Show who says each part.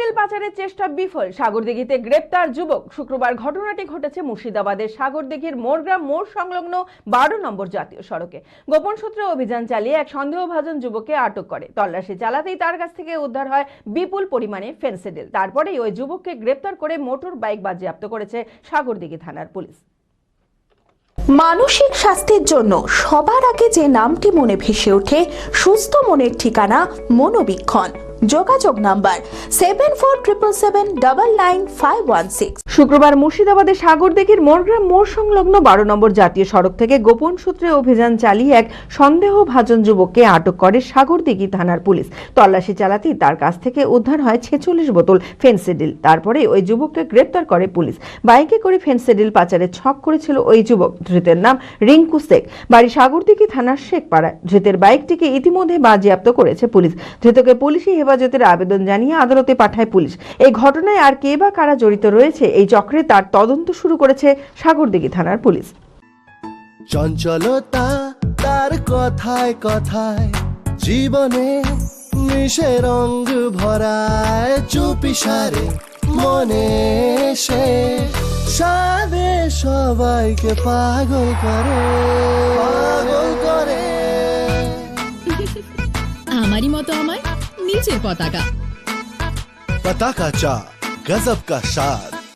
Speaker 1: Phensedyl পাচারের চেষ্টা বিফল, সাগরদিঘিতে গ্রেপ্তার যুবক। শুক্রবার ঘটনাটি ঘটেছে মুর্শিদাবাদের সাগরদিঘির মোরগ্রাম মোড় সংলগ্ন 12 নম্বর জাতীয় সড়কে। গোপন সূত্রে অভিযান চালিয়ে এক সন্দেহভাজন যুবককে আটক করে। তল্লাশি চালাতেই তার কাছ থেকে উদ্ধার হয় বিপুল পরিমাণে ফেন্সিডিল। তারপরেই ওই যুবককে গ্রেপ্তার করে মোটর বাইক বাজেয়াপ্ত করেছে সাগরদিঘি থানার পুলিশ।
Speaker 2: মানসিক স্বাস্থ্যের জন্য সবার আগে যে নামটি মনে ভেসে ওঠে, সুস্থ মনের ঠিকানা মনোবীক্ষণ। যোগাযোগ নাম্বার 7477799516।
Speaker 1: শুক্রবার মুর্শিদাবাদের সাগরদিঘির মোরগ্রাম মোড় সংলগ্ন 12 নম্বর জাতীয় সড়ক থেকে গোপন সূত্রে অভিযান চালিয়ে এক সন্দেহভাজন যুবককে আটক করে সাগরদিঘি থানার পুলিশ। তল্লাশি চালাতেই তার কাছ থেকে উদ্ধার হয় 46 বোতল ফেন্সিডিল। তারপরে ওই যুবককে গ্রেপ্তার করে পুলিশ। বাইকে করে ফেন্সিডিল পাচারের ছক করেছিল ওই যুবক। ধৃতের নাম রিঙ্কু শেখ, বাড়ি সাগরদিঘি থানার শেখপাড়ায়। ধৃতের বাইকটিকে ইতিমধ্যে বাজেয়াপ্ত করেছে পুলিশ। ধৃতকে পুলিশি হেফাজতের আবেদন জানিয়ে আদালতে পাঠায় পুলিশ। এই ঘটনায় আর কে বা কারা জড়িত রয়েছে এই চক্রে তার তদন্ত শুরু করেছে সাগরদিঘি থানার পুলিশ।
Speaker 3: চঞ্চলতা তার কথায় কথায় জীবনে মিশে রঙ ভরায়, চুপি সারে মনে সে সাদে সবাইকে পাগল করে, পাগল করে।
Speaker 4: আমারই মতো আমার নিচের পতাকা
Speaker 3: पता का चा गजब का शाद।